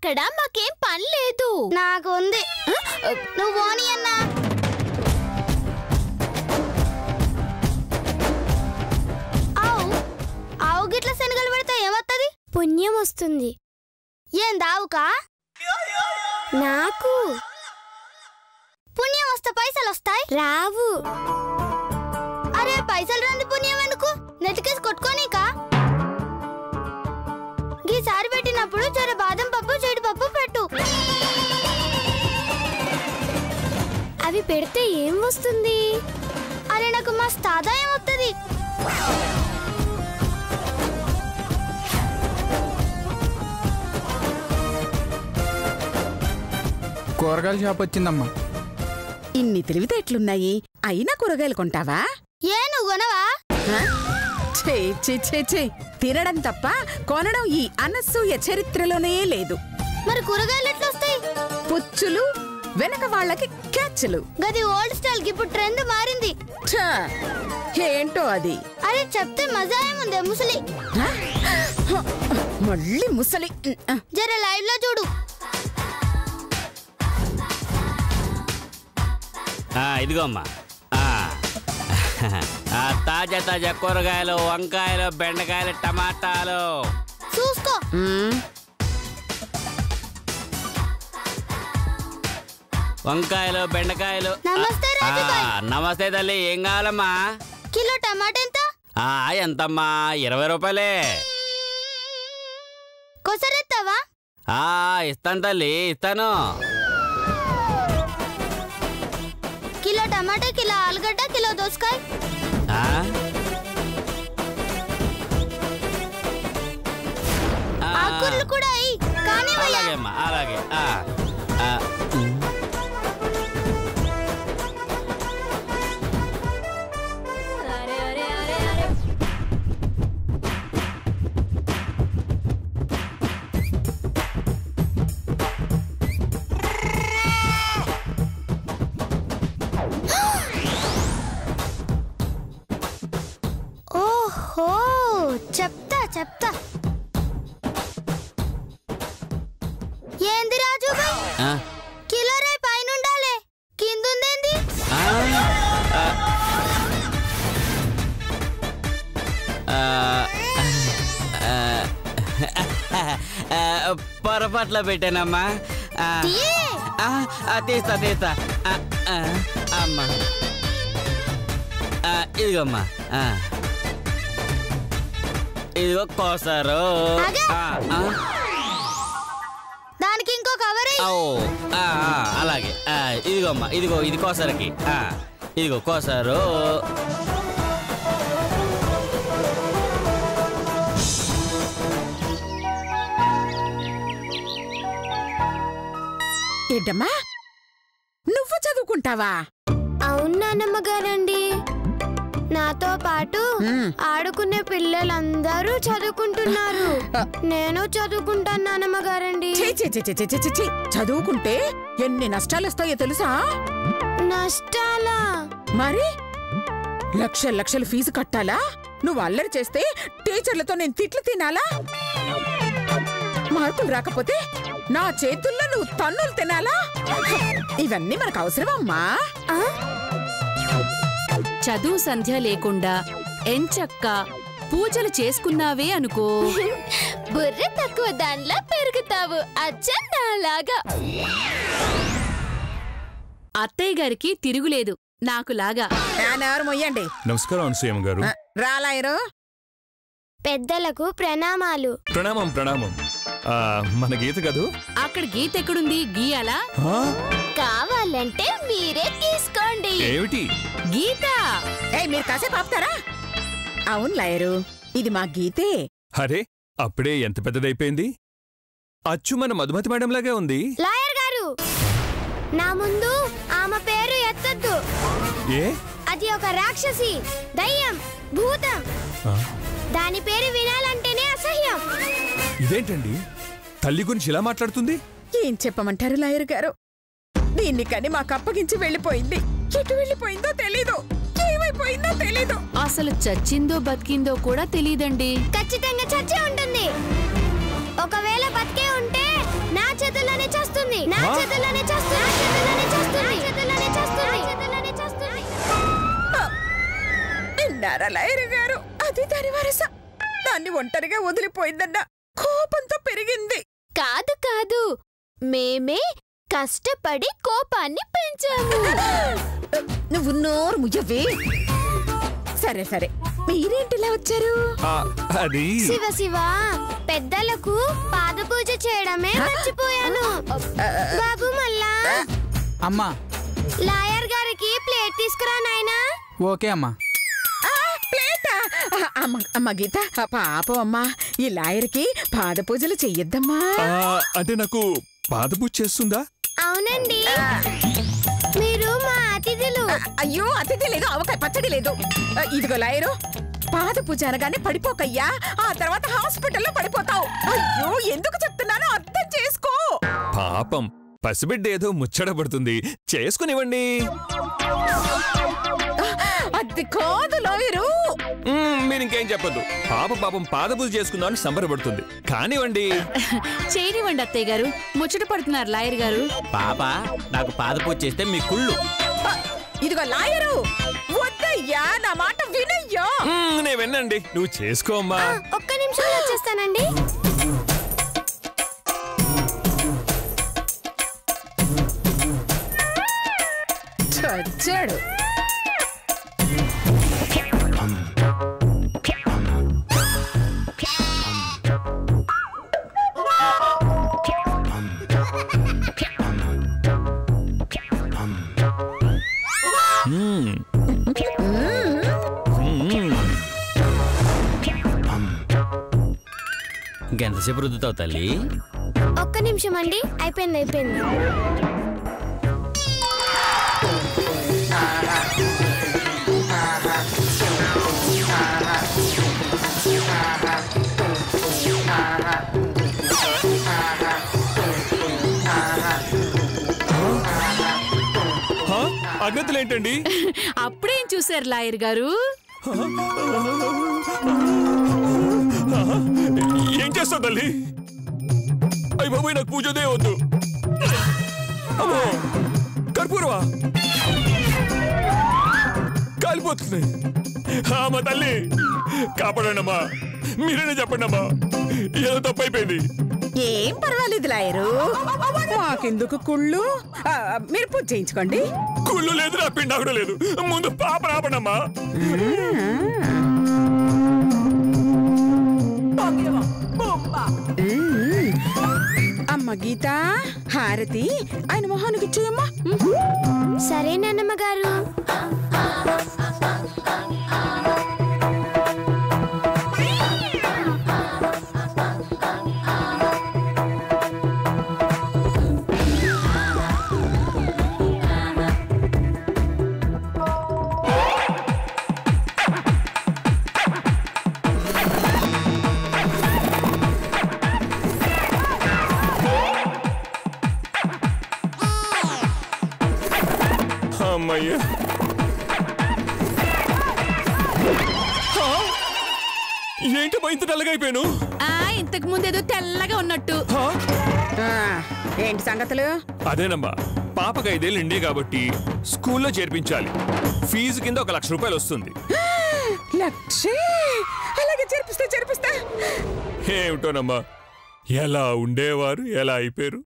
అక్కడ మాకేం పని లేదు. నాకు ఉంది. నువ్వు పోనీ అన్నా. ఆవు గిట్ల శనగలు పెడితే ఏమవుతుంది? పుణ్యం వస్తుంది. ఏం దావుకా? నాకు పుణ్యం వస్తే పైసలు వస్తాయి? రావు. అరే పైసలు రంది పుణ్యం ఎందుకు? నెట్కేసి కొట్టుకోనీకా? ఈసారి పెట్టినప్పుడు జర బాదం పప్పు జీడిపప్పు పెట్టు. అవి పెడితే ఏం వస్తుంది? అరే నాకు మస్తు ఆదాయం వస్తుంది. కూరగాయల షాప్ వచ్చిందమ్మా. ఇన్ని తెలివితేటలున్నాయి, అయినా కూరగాయలు కొంటావా? ఏ నువ్వు కొనవా? తినడం తప్ప కొనడం ఈ అనసూయ చరిత్రలోనే లేదు. మరి కూరగాయలు ఎట్లా వస్తాయి? పుచ్చులు, వెనక వాళ్ళకి క్యాచ్లు. గది ఓల్డ్ స్టైల్ కి ఇప్పుడు ట్రెండ్ మారింది. ఏంటో అది? అరే చెప్తే మజా ఏముంది ముసలి. మళ్ళీ ముసలి. జర లైవ్ లో చూడు. ఇదిగో అమ్మా, తాజా తాజా కూరగాయలు, వంకాయలు, బెండకాయలు, టమాటాలు చూసుకో. వంకాయలు, బెండకాయలు. నమస్తే రాజుబాయ్. నమస్తే తల్లి, ఏం కావాలమ్మా? కిలో టమాటా ఎంత? ఎంతమ్మా? 20 రూపాయలే. కొసరెత్తావా? ఇస్తాను తల్లి, ఇస్తాను. కిలో టమాటా, కిలో ఆలుగడ్డ, కిలో దోసకాయ. ఆకుకూరలు కూడా అయ్యి కానీ. అలాగే అమ్మా, అలాగే. ఓహో చెప్తా చెప్తా. ఏంది రాజుబాయ్, కిలో రే పైన ఉండాలి, కిందుందేంది? పొరపాట్ల పెట్టానమ్మా. తీస్తా తీస్తా అమ్మా. ఇదిగోమ్మా, ఇదిగో కోసారు. దానికి ఇంకో కవర్. అలాగే. ఇదిగోమ్మా, ఇదిగో ఇది కోసరకి. ఇదిగో కోసారు. ఏంటమ్మా, నువ్వు చదువుకుంటావా? అవును నానమ్మ గారండి, నాతో పాటు ఆడుకునే పిల్లలందరూ చదువుకుంటున్నారు. నేను చదువుకుంటాను నానమ్మ గారండి. చదువుకుంటే ఎన్ని నష్టాలు వస్తాయో తెలుసా? నష్టాలా? మరి లక్షల లక్షలు ఫీజు కట్టాలా? నువ్వు అల్లరి చేస్తే టీచర్లతో నేను తిట్లు తినాలా? మార్కులు రాకపోతే నా చేతుల్లో నువ్వు తన్నులు తినాలా? ఇవన్నీ మనకు అవసరమమ్మా. చదువు సంధ్య లేకుండా ఎంచక్క పూజలు చేసుకున్నావే అనుకో, బుర్ర తక్కువ దానిలా పెరుగుతావు. అచ్చన్నాలాగా. అత్తయ్య గారికి తిరుగులేదు నాకులాగా. మొయ్యండి. నమస్కారం అనసూయమ్మ గారు. రాలాయరు. పెద్దలకు ప్రణామాలు. ప్రణామం ప్రణామం. మన గీత కదూ? అక్కడ గీత ఎక్కడుంది? గీయాలా? కావాలంటే మీరే తీసుకోండి. ఏమిటి గీత? మీరు కాసేపు ఆపుతారా? అవును లాయరు, ఇది మా గీతే. అరే అప్పుడే ఎంత పెద్దదైపోయింది. అచ్చు మన మధుమతి మేడం లాగే ఉంది. లాయర్ గారు, నా ముందు ఆమె పేరు ఎత్తద్దు. ఏ? అది ఒక రాక్షసి, దయ్యం, భూతం. దాని పేరు వినాలంటేనే అసహ్యం. ఇదేంటండి, తల్లి గురించి ఇలా మాట్లాడుతుంది? ఏం చెప్పమంటారు లాయర్ గారు? దీన్ని కని మాకు అప్పగించి వెళ్ళిపోయింది. ఎటు వెళ్ళిపోయిందో తెలీదు, ఏమైపోయిందో తెలీదు. అసలు చచ్చిందో బతికిందో కూడా తెలీదండి. ఖచ్చితంగా చచ్చే ఉంటుంది. ఒకవేళ బతికే ఉంటే నా నా చేతుల్లోనే చేస్తుంది. విన్నారా లాయర్ గారు? అది దాని వరస. దాన్ని ఒంటరిగా వదిలిపోయిందన్న కోపంతో పెరిగింది. కాదు మేమే కష్టపడి కోపాన్ని పెంచాము. నువ్వు నోరు ముయ్యవే. సరే మీరేంటిలా వచ్చారు? అది శివ పెద్దలకు పాద పూజ చేయడమే మర్చిపోయాను. బాబు మళ్ళా అమ్మా. లాయర్ గారికి ప్లేట్ తీసుకురా నాయనా. ఓకే అమ్మా. ప్లేటా? అమ్మ గీత, పాపం అమ్మా, ఈ లాయర్కి పాద పూజలు చెయ్యొద్దమ్మా. అంటే నాకు పాదపూజ చేస్తుందా? అవునండి, మీరు మా అతిథులు. అయ్యో, అతిథి లేదు, ఆవకాయ పచ్చడి లేదు. ఇదిగో లాయరు, పాద పూజ అనగానే పడిపోకయ్యా, ఆ తర్వాత హాస్పిటల్లో పడిపోతావు. అయ్యో, ఎందుకు చెప్తున్నానో అర్థం చేసుకో. పాపం పసిబిడ్డ ఏదో ముచ్చటపడుతుంది, చేసుకునివ్వండి. అది కాదు లాయరు. మీరింకేం చెప్పొద్దు. పాపం పాదపూజ చేసుకుందామని సంబరపడుతుంది. కానివ్వండి. చేయనివ్వండి అత్తయ్య గారు, ముచ్చట పడుతున్నారు లాయర్ గారు. పాప నాకు పాదపూజ చేస్తే మీ కుళ్ళు. ఇదిగో లాయరు, వద్దయ్యా, నా మాట వినయ్యా. నేను వినండి, నువ్వు చేసుకోమ్మా. ఒక్క నిమిషం వచ్చేస్తానండి. చచ్చాడు. ఇంకెంతసేపు రుద్దుతావు తల్లి? ఒక్క నిమిషం అండి, అయిపోయింది. అగ్నతలేంటండి? అప్పుడేం చూశారు లాయర్ గారు? ఏం చేస్తావు తల్లి? అయ్య బాబోయ్, నాకు పూజదే వద్దు. అమ్మో, కర్పూరవా? కాలిపోతుంది. మా తల్లి కాపాడండి అమ్మా, మీరేనే చెప్పండి అమ్మా, ఏదో తప్పైపోయింది. ఏం పర్వాలేదు లాయరు, మాకెందుకు కుళ్ళు. మీరు పూజ చేయించుకోండి. కుళ్ళు లేదు, నా పిండా కూడా లేదు. ముందు పాప రాపడమ్మా. అమ్మ గీత, హారతి ఆయన మొహానికి ఇచ్చేయమ్మా. సరే నాన్నమ్మ గారు. అమ్మయ్యా, ఏంటమ్మా ఇంత నల్లగా అయిపోయాను? ఇంతకు ముందేదో తెల్లగా ఉన్నట్టు. ఏంటి సంగతులు? అదేనమ్మా, పాపకి 5 ఏళ్ళు నిండే కాబట్టి స్కూల్లో చేర్పించాలి. ఫీజు కింద 1 లక్ష రూపాయలు వస్తుంది. లక్షే? అలాగే చేర్పిస్తా. ఏమిటోనమ్మా, ఎలా ఉండేవారు ఎలా అయిపోయారు.